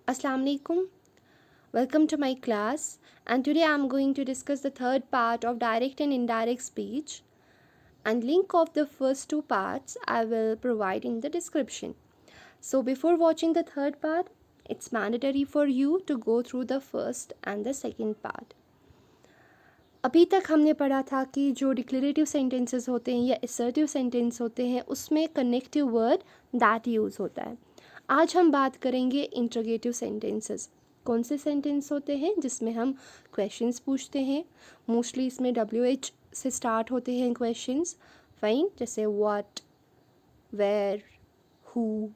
Assalamu alaikum. Welcome to my class, and today I am going to discuss the third part of direct and indirect speech, and link of the first two parts I will provide in the description. So before watching the third part, it's mandatory for you to go through the first and the second part. अभी तक हमने पढ़ा था कि जो declarative sentences होते हैं या असर्टिव सेंटेंस होते हैं उसमें कनेक्टिव वर्ड दैट यूज़ होता है. आज हम बात करेंगे इंट्रोगेटिव सेंटेंसेस. कौन से सेंटेंस होते हैं जिसमें हम क्वेश्चंस पूछते हैं. मोस्टली इसमें WH से स्टार्ट होते हैं क्वेश्चंस. फाइन, जैसे व्हाट, वेयर, हु.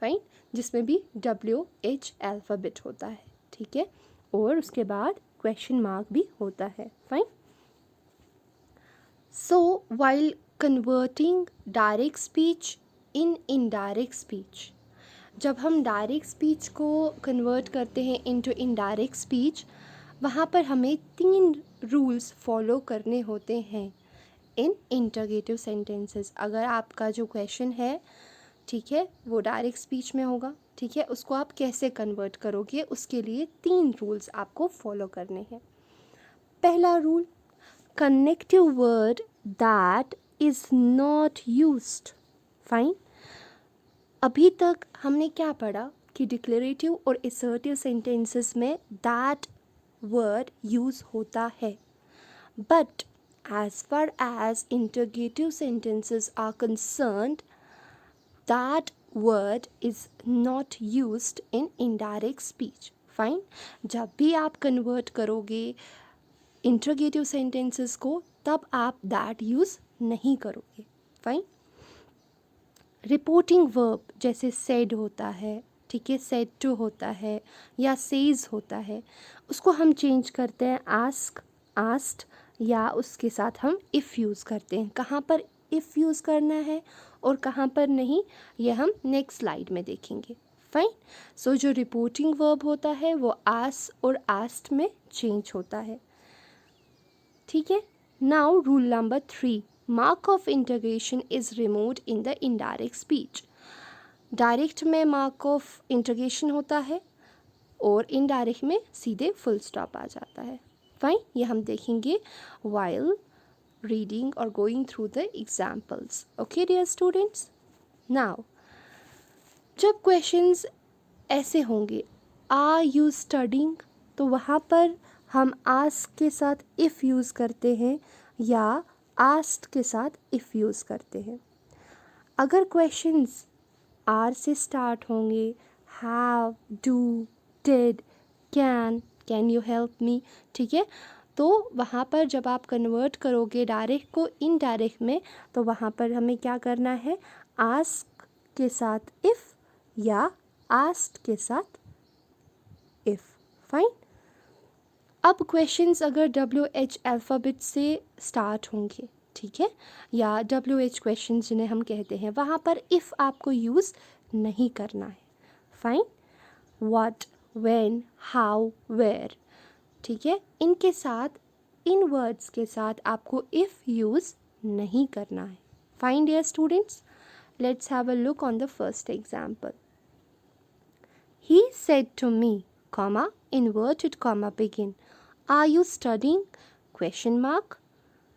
फाइन, जिसमें भी WH अल्फ़ाबेट होता है. ठीक है, और उसके बाद क्वेश्चन मार्क भी होता है. Fine. So while converting direct speech in indirect speech, जब हम डायरेक्ट स्पीच को कन्वर्ट करते हैं इनटू इनडायरेक्ट स्पीच, वहाँ पर हमें 3 रूल्स फॉलो करने होते हैं इन इंटरगेटिव सेंटेंसेस. अगर आपका जो क्वेश्चन है, ठीक है, वो डायरेक्ट स्पीच में होगा, ठीक है, उसको आप कैसे कन्वर्ट करोगे, उसके लिए 3 रूल्स आपको फॉलो करने हैं. पहला rule, connective word that is not used. Fine. अभी तक हमने क्या पढ़ा कि डिक्लेरेटिव और असर्टिव सेंटेंसेस में दैट वर्ड यूज़ होता है, but as far as interrogative sentences are concerned, that word is not used in indirect speech. Fine. जब भी आप कन्वर्ट करोगे इंटरोगेटिव सेंटेंसेस को, तब आप दैट यूज़ नहीं करोगे. फाइन. रिपोर्टिंग वर्ब जैसे सेड होता है, ठीक है, सेड टू होता है या सेज होता है, उसको हम चेंज करते हैं आस्क, आस्क्ड, या उसके साथ हम इफ़ यूज़ करते हैं. कहाँ पर इफ़ यूज़ करना है और कहाँ पर नहीं, ये हम नेक्स्ट स्लाइड में देखेंगे. फाइन. सो जो रिपोर्टिंग वर्ब होता है वो आस और आस्क्ड में चेंज होता है. ठीक है. Now rule number 3, mark of integration is removed in the indirect speech. Direct में मार्क ऑफ इंटरगेशन होता है और इनडायरेक्ट में सीधे फुल स्टॉप आ जाता है. फाइन. ये हम देखेंगे वाइल रीडिंग और going through the examples. Okay dear students. Now जब क्वेश्चंस ऐसे होंगे, आर यू स्टडिंग, तो वहाँ पर हम आस्क के साथ इफ़ यूज़ करते हैं या आस्क्ड के साथ इफ़ यूज़ करते हैं. अगर क्वेश्चंस आर से स्टार्ट होंगे, have, do, did, can you help me, ठीक है, तो वहाँ पर जब आप कन्वर्ट करोगे डायरेक्ट को इनडायरेक्ट में, तो वहाँ पर हमें क्या करना है, आस्क के साथ इफ़ या आस्क्ड के साथ इफ़. फाइन. अब क्वेश्चंस अगर WH अल्फ़ाबेट से स्टार्ट होंगे, ठीक है, या WH क्वेश्चंस जिन्हें हम कहते हैं, वहाँ पर इफ़ आपको यूज़ नहीं करना है. Fine. What, when, how, where, ठीक है, इनके साथ, इन वर्ड्स के साथ आपको इफ़ यूज़ नहीं करना है. Fine dear students. Let's have a look on the first example. He said to me, comma, inverted comma, begin. Are you studying? Question mark,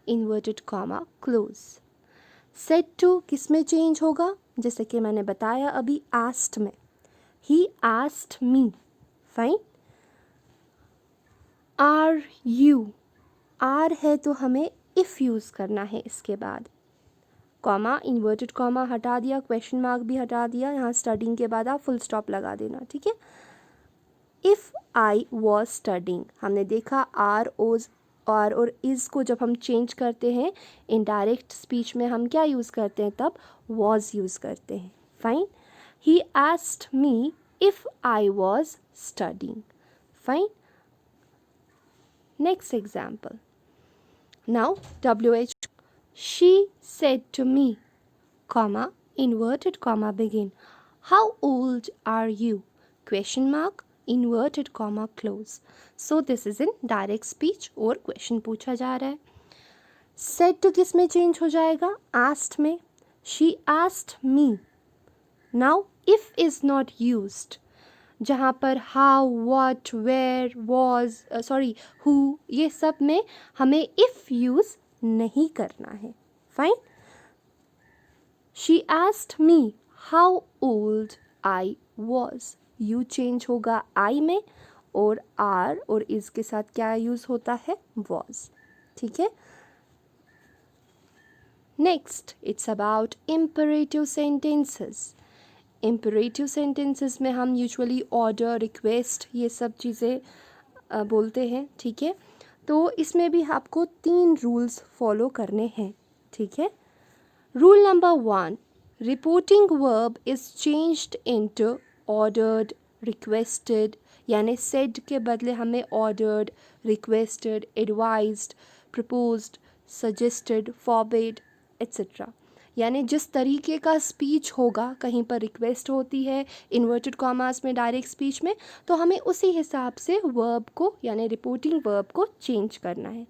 inverted comma, close. Said to किस में change होगा, जैसे कि मैंने बताया अभी asked में. He asked me. Fine. Are you, are है तो हमें if यूज़ करना है इसके बाद. कॉमा, इन्वर्टेड कॉमा हटा दिया, क्वेश्चन मार्क भी हटा दिया, यहाँ स्टडिंग के बाद आप फुल स्टॉप लगा देना. ठीक है. इफ़ आई वॉज स्टडिंग, हमने देखा आर ओज आर और इज़ को जब हम चेंज करते हैं इनडायरेक्ट स्पीच में हम क्या यूज़ करते हैं, तब वॉज यूज़ करते हैं. Fine. He asked me if I was studying. Fine. Next example. Now WH. She said to me, comma, inverted comma, begin. How old are you? Question mark, inverted comma, close. So this is in direct speech और question पूछा जा रहा है. Said to किस में change हो जाएगा, asked में. She asked me. Now if is not used, जहाँ पर how, what, where, was, who, ये सब में हमें इफ़ यूज़ नहीं करना है. Fine. She asked me how old I was. You change होगा आई में, और आर और इज के साथ क्या यूज़ होता है, वॉज. ठीक है. Next, it's about imperative sentences. Imperative sentences में हम यूजुअली ऑर्डर, रिक्वेस्ट, ये सब चीज़ें बोलते हैं. ठीक है. तो इसमें भी आपको 3 रूल्स फॉलो करने हैं. ठीक है. Rule number 1, reporting verb is changed into ordered, requested. यानी सेड के बदले हमें ordered, requested, advised, proposed, suggested, forbid etcetera. यानी जिस तरीके का स्पीच होगा, कहीं पर रिक्वेस्ट होती है इन्वर्टेड कॉमास में डायरेक्ट स्पीच में, तो हमें उसी हिसाब से वर्ब को यानी रिपोर्टिंग वर्ब को चेंज करना है.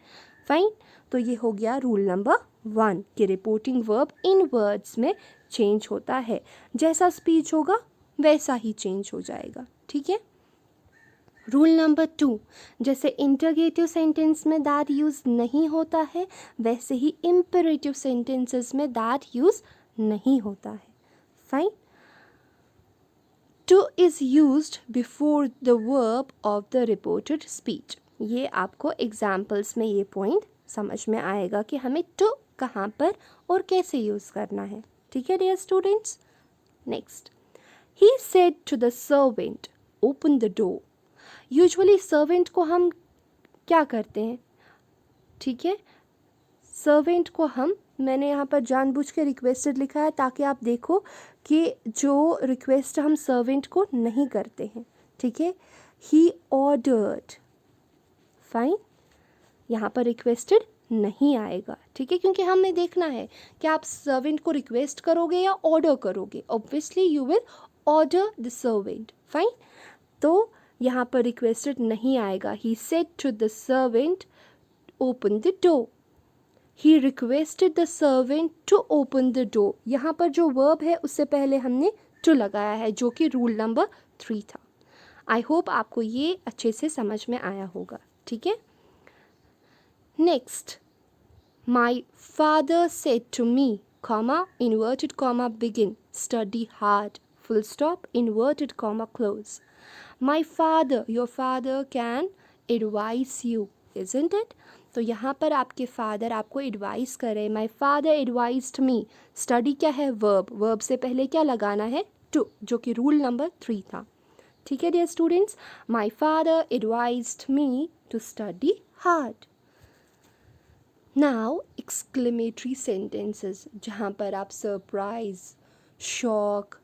फाइन. तो ये हो गया रूल नंबर 1 कि रिपोर्टिंग वर्ब इन वर्ड्स में चेंज होता है. जैसा स्पीच होगा वैसा ही चेंज हो जाएगा. ठीक है. रूल नंबर 2, जैसे इंटरगेटिव सेंटेंस में दैट यूज़ नहीं होता है, वैसे ही इम्पेरेटिव सेंटेंसेस में दैट यूज़ नहीं होता है. Fine. Two is used before the verb of the reported speech. ये आपको एग्जाम्पल्स में ये पॉइंट समझ में आएगा कि हमें टू कहाँ पर और कैसे यूज़ करना है. ठीक है dear students. Next, he said to the servant open the door. Usually servant को हम क्या करते हैं. ठीक है. सर्वेंट को मैंने यहाँ पर जानबूझ के रिक्वेस्टेड लिखा है ताकि आप देखो कि जो रिक्वेस्ट हम सर्वेंट को नहीं करते हैं. ठीक है. He ordered. फाइन. यहाँ पर रिक्वेस्टेड नहीं आएगा. ठीक है. क्योंकि हमें देखना है कि आप सर्वेंट को रिक्वेस्ट करोगे या ऑर्डर करोगे. Obviously you will order the servant. Fine. तो यहाँ पर रिक्वेस्टेड नहीं आएगा. He said to the servant open the door. He requested the servant to open the door. यहाँ पर जो वर्ब है उससे पहले हमने टू लगाया है, जो कि रूल नंबर 3 था. आई होप आपको ये अच्छे से समझ में आया होगा. ठीक है. Next, my father said to me, comma, inverted comma, begin, study hard, full stop, inverted comma, close. My father, your father can advise you, isn't it? तो यहाँ पर आपके फादर आपको एडवाइस करे. माई फादर एडवाइज्ड मी. स्टडी क्या है, verb. Verb से पहले क्या लगाना है, टू, जो कि रूल नंबर 3 था. ठीक है dear students. My father advised me to study hard. Now exclamatory sentences, जहाँ पर आप सरप्राइज, शॉक,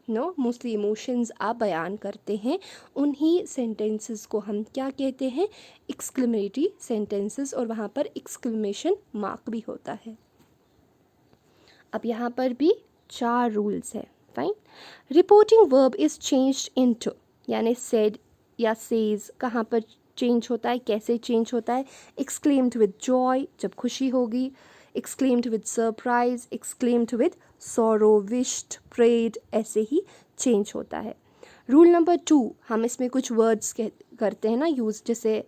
मोस्टली इमोशंस आप बयान करते हैं, उन्हीं सेंटेंसेस को हम क्या कहते हैं, एक्सक्लेमेटरी सेंटेंसेस. और वहाँ पर एक्सक्लेमेशन मार्क भी होता है. अब यहाँ पर भी 4 रूल्स है. Fine. Reporting verb is changed into, यानी सेड या सेज कहाँ पर चेंज होता है, कैसे चेंज होता है. एक्सक्लेम्ड विद जॉय, जब खुशी होगी. Exclaimed with surprise, exclaimed with sorrow, wished, prayed, ऐसे ही चेंज होता है. रूल नंबर 2, हम इसमें कुछ वर्ड्स करते हैं ना यूज़, जैसे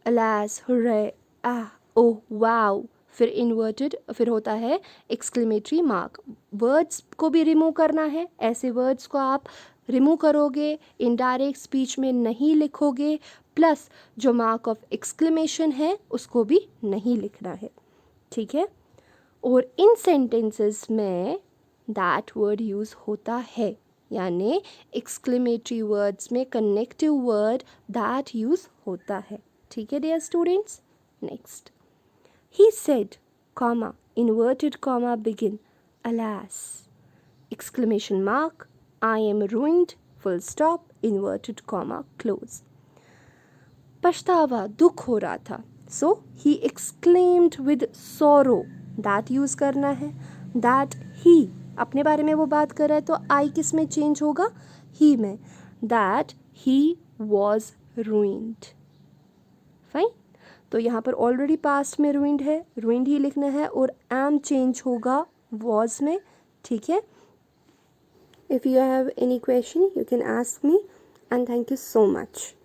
अलास, हुर्रे, आह, ओह, वाओ, फिर इन्वर्टेड, फिर होता है एक्सक्लेमेटरी मार्क. वर्ड्स को भी रिमूव करना है. ऐसे वर्ड्स को आप रिमूव करोगे, इनडायरेक्ट स्पीच में नहीं लिखोगे, प्लस जो मार्क ऑफ एक्सक्लेमेशन है उसको भी नहीं लिखना है. ठीक है. और इन सेंटेंसेस में दैट वर्ड यूज़ होता है, यानी एक्सक्लेमेटरी वर्ड्स में कनेक्टिव वर्ड दैट यूज़ होता है. ठीक है dear students. Next, he said, comma, inverted comma, begin, alas, exclamation mark, I am ruined, full stop, inverted comma, close. पछतावा, दुख हो रहा था. So he exclaimed with sorrow, that use करना है. दैट ही, अपने बारे में वो बात कर रहा है तो आई किस में चेंज होगा, ही में. That he was ruined. Fine. तो यहाँ पर ऑलरेडी पास्ट में रूइंड है, रूइंड ही लिखना है, और एम चेंज होगा वॉज में. ठीक है. If you have any question you can ask me. And thank you so much.